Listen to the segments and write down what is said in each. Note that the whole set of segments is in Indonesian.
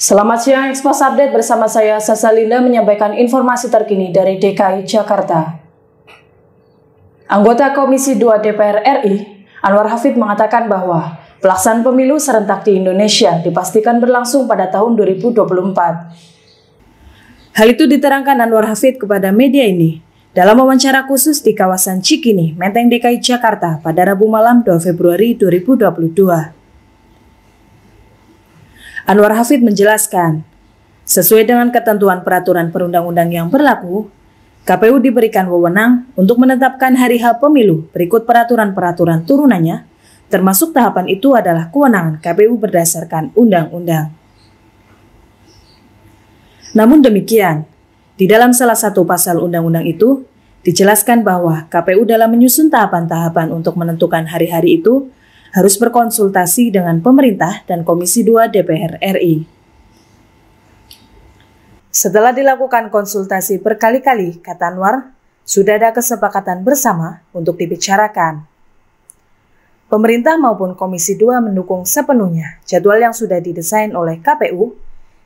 Selamat siang, Expos Update bersama saya Sasalinda menyampaikan informasi terkini dari DKI Jakarta. Anggota Komisi 2 DPR RI, Anwar Hafid mengatakan bahwa pelaksanaan pemilu serentak di Indonesia dipastikan berlangsung pada tahun 2024. Hal itu diterangkan Anwar Hafid kepada media ini dalam wawancara khusus di kawasan Cikini, Menteng DKI Jakarta pada Rabu malam 2 Februari 2022. Anwar Hafid menjelaskan, sesuai dengan ketentuan peraturan perundang-undang yang berlaku, KPU diberikan wewenang untuk menetapkan hari H pemilu berikut peraturan-peraturan turunannya, termasuk tahapan itu adalah kewenangan KPU berdasarkan undang-undang. Namun demikian, di dalam salah satu pasal undang-undang itu, dijelaskan bahwa KPU dalam menyusun tahapan-tahapan untuk menentukan hari-hari itu, harus berkonsultasi dengan pemerintah dan Komisi 2 DPR RI. Setelah dilakukan konsultasi berkali-kali, kata Anwar, sudah ada kesepakatan bersama untuk dibicarakan. Pemerintah maupun Komisi 2 mendukung sepenuhnya jadwal yang sudah didesain oleh KPU,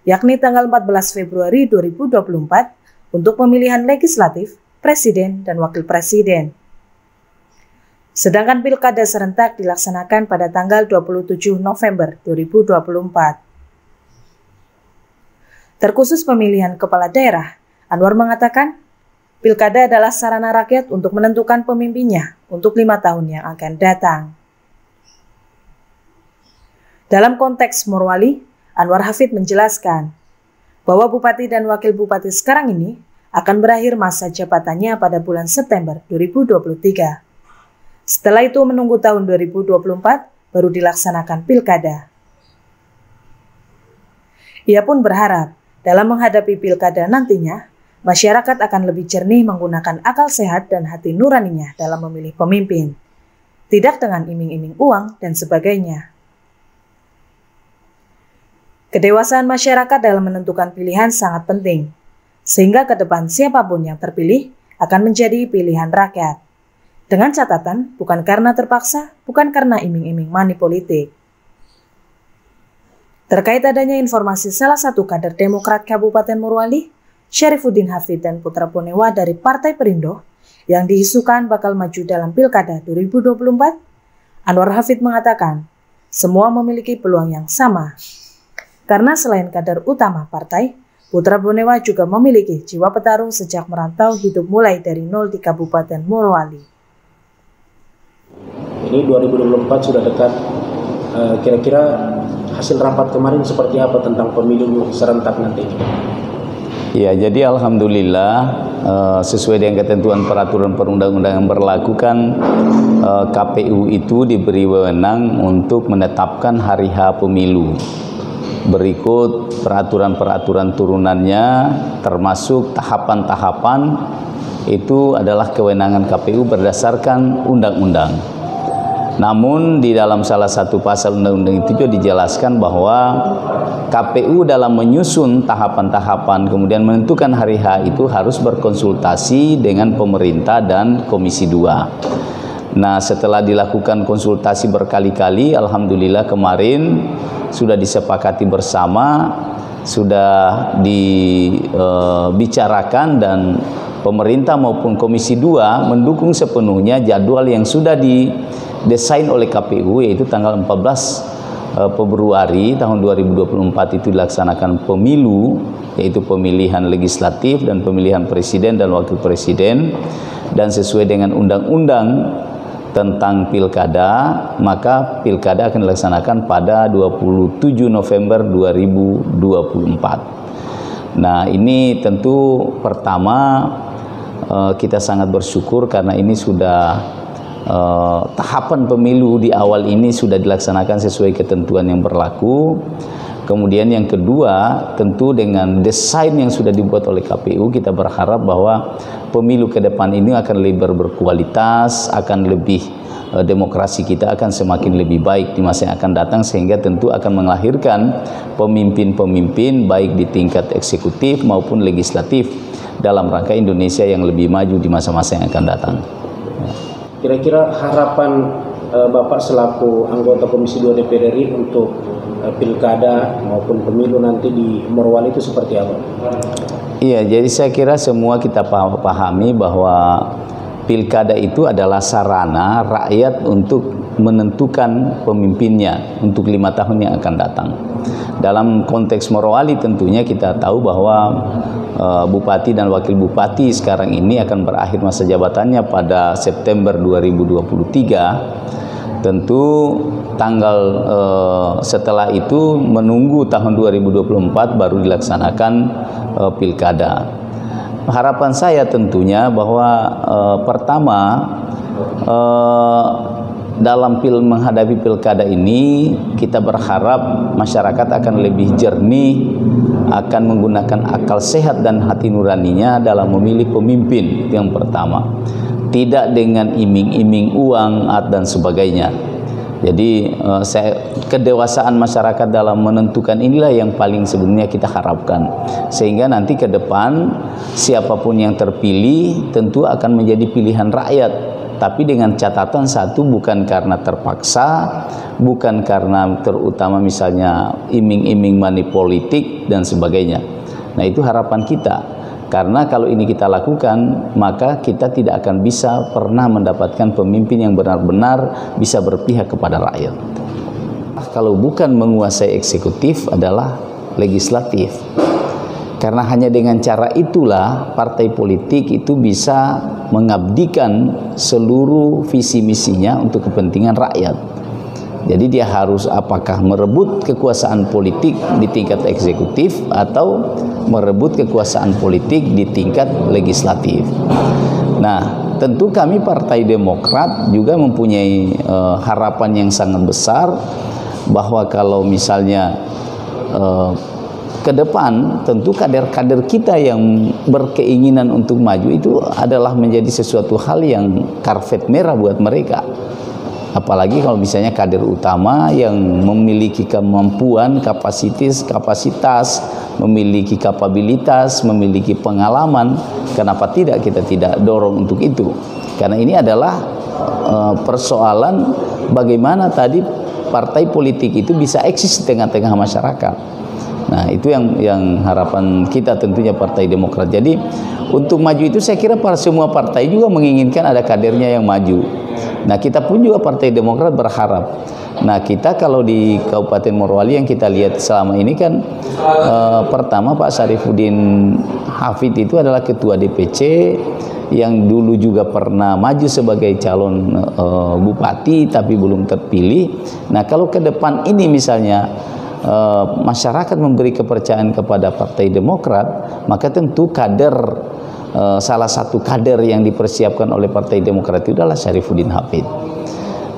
yakni tanggal 14 Februari 2024 untuk pemilihan legislatif, presiden, dan wakil presiden. Sedangkan pilkada serentak dilaksanakan pada tanggal 27 November 2024. Terkhusus pemilihan kepala daerah, Anwar mengatakan, pilkada adalah sarana rakyat untuk menentukan pemimpinnya untuk 5 tahun yang akan datang. Dalam konteks Morowali, Anwar Hafid menjelaskan bahwa bupati dan wakil bupati sekarang ini akan berakhir masa jabatannya pada bulan September 2023. Setelah itu menunggu tahun 2024 baru dilaksanakan pilkada. Ia pun berharap dalam menghadapi pilkada nantinya, masyarakat akan lebih jernih menggunakan akal sehat dan hati nuraninya dalam memilih pemimpin, tidak dengan iming-iming uang dan sebagainya. Kedewasaan masyarakat dalam menentukan pilihan sangat penting, sehingga ke depan siapapun yang terpilih akan menjadi pilihan rakyat. Dengan catatan, bukan karena terpaksa, bukan karena iming-iming money politik. Terkait adanya informasi salah satu kader Demokrat Kabupaten Morowali, Syarifuddin Hafid dan Putra Bonewa dari Partai Perindo, yang diisukan bakal maju dalam Pilkada 2024, Anwar Hafid mengatakan, semua memiliki peluang yang sama. Karena selain kader utama partai, Putra Bonewa juga memiliki jiwa petarung sejak merantau hidup mulai dari nol di Kabupaten Morowali. Ini 2024 sudah dekat, kira-kira hasil rapat kemarin seperti apa tentang pemilu serentak nanti? Ya, jadi alhamdulillah sesuai dengan ketentuan peraturan perundang-undangan yang berlaku kan KPU itu diberi wewenang untuk menetapkan hari H pemilu. Berikut peraturan-peraturan turunannya termasuk tahapan-tahapan itu adalah kewenangan KPU berdasarkan undang-undang. Namun di dalam salah satu pasal undang-undang itu juga dijelaskan bahwa KPU dalam menyusun tahapan-tahapan kemudian menentukan hari H itu harus berkonsultasi dengan pemerintah dan Komisi 2. Nah, setelah dilakukan konsultasi berkali-kali, alhamdulillah kemarin sudah disepakati bersama, sudah dibicarakan dan pemerintah maupun Komisi 2 mendukung sepenuhnya jadwal yang sudah didesain oleh KPU, yaitu tanggal 14 Februari tahun 2024 itu dilaksanakan pemilu, yaitu pemilihan legislatif dan pemilihan presiden dan wakil presiden, dan sesuai dengan undang-undang tentang pilkada, maka pilkada akan dilaksanakan pada 27 November 2024. Nah, ini tentu pertama kita sangat bersyukur karena ini sudah tahapan pemilu di awal ini sudah dilaksanakan sesuai ketentuan yang berlaku. Kemudian yang kedua, tentu dengan desain yang sudah dibuat oleh KPU, kita berharap bahwa pemilu ke depan ini akan lebih berkualitas, akan lebih demokrasi kita akan semakin lebih baik di masa yang akan datang, sehingga tentu akan melahirkan pemimpin-pemimpin baik di tingkat eksekutif maupun legislatif dalam rangka Indonesia yang lebih maju di masa-masa yang akan datang. Kira-kira harapan Bapak selaku anggota Komisi 2 DPR RI untuk pilkada maupun pemilu nanti di Morowali itu seperti apa? Iya, jadi saya kira semua kita pahami bahwa pilkada itu adalah sarana rakyat untuk menentukan pemimpinnya untuk 5 tahun yang akan datang. Dalam konteks Morowali tentunya kita tahu bahwa Bupati dan Wakil Bupati sekarang ini akan berakhir masa jabatannya pada September 2023. Tentu tanggal setelah itu menunggu tahun 2024 baru dilaksanakan pilkada. Harapan saya tentunya bahwa pertama dalam menghadapi pilkada ini kita berharap masyarakat akan lebih jernih, akan menggunakan akal sehat dan hati nuraninya dalam memilih pemimpin. Yang pertama, tidak dengan iming-iming uang dan sebagainya. Jadi kedewasaan masyarakat dalam menentukan inilah yang paling sebenarnya kita harapkan, sehingga nanti ke depan siapapun yang terpilih tentu akan menjadi pilihan rakyat, tapi dengan catatan satu, bukan karena terpaksa, bukan karena terutama misalnya iming-iming money politik dan sebagainya. Nah, itu harapan kita. Karena kalau ini kita lakukan, maka kita tidak akan bisa pernah mendapatkan pemimpin yang benar-benar bisa berpihak kepada rakyat. Kalau bukan menguasai eksekutif adalah legislatif. Karena hanya dengan cara itulah partai politik itu bisa mengabdikan seluruh visi misinya untuk kepentingan rakyat. Jadi dia harus apakah merebut kekuasaan politik di tingkat eksekutif atau merebut kekuasaan politik di tingkat legislatif. Nah, tentu kami Partai Demokrat juga mempunyai harapan yang sangat besar bahwa kalau misalnya ke depan tentu kader-kader kita yang berkeinginan untuk maju itu adalah menjadi sesuatu hal yang karpet merah buat mereka. Apalagi kalau misalnya kader utama yang memiliki kemampuan, kapasitas, memiliki kapabilitas, memiliki pengalaman, kenapa tidak kita tidak dorong untuk itu? Karena ini adalah persoalan bagaimana tadi partai politik itu bisa eksis di tengah-tengah masyarakat. Nah, itu yang harapan kita tentunya Partai Demokrat. Jadi untuk maju itu saya kira semua partai juga menginginkan ada kadernya yang maju. Nah, kita pun juga Partai Demokrat berharap. Nah, kita kalau di Kabupaten Morowali yang kita lihat selama ini kan pertama Pak Syarifuddin Hafid itu adalah Ketua DPC yang dulu juga pernah maju sebagai calon bupati tapi belum terpilih. Nah, kalau ke depan ini misalnya masyarakat memberi kepercayaan kepada Partai Demokrat, maka tentu salah satu kader yang dipersiapkan oleh Partai Demokrat itu adalah Syarifuddin Hafid.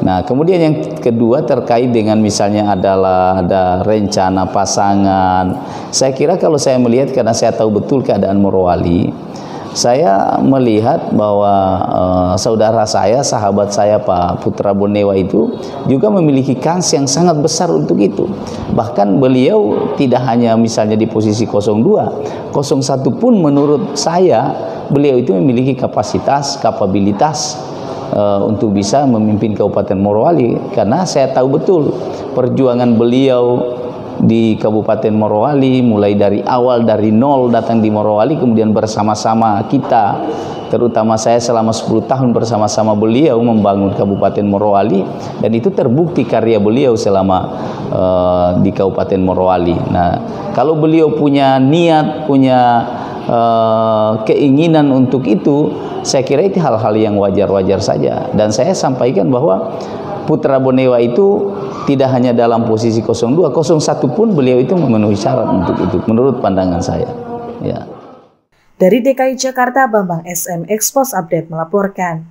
Nah, kemudian yang kedua terkait dengan misalnya ada rencana pasangan. Saya kira kalau saya melihat, karena saya tahu betul keadaan Morowali, saya melihat bahwa saudara saya, sahabat saya Pak Putra Bonewa itu juga memiliki kans yang sangat besar untuk itu. Bahkan beliau tidak hanya misalnya di posisi 02, 01 pun menurut saya beliau itu memiliki kapabilitas untuk bisa memimpin Kabupaten Morowali. Karena saya tahu betul perjuangan beliau di Kabupaten Morowali, mulai dari awal, dari nol datang di Morowali, kemudian bersama-sama kita, terutama saya selama 10 tahun bersama-sama beliau membangun Kabupaten Morowali, dan itu terbukti karya beliau selama di Kabupaten Morowali. Nah, kalau beliau punya niat, punya keinginan untuk itu, saya kira itu hal-hal yang wajar-wajar saja. Dan saya sampaikan bahwa Putra Bonewa itu tidak hanya dalam posisi 02, 01 pun beliau itu memenuhi syarat untuk itu, menurut pandangan saya. Ya. Dari DKI Jakarta, Bambang SM Expos Update melaporkan.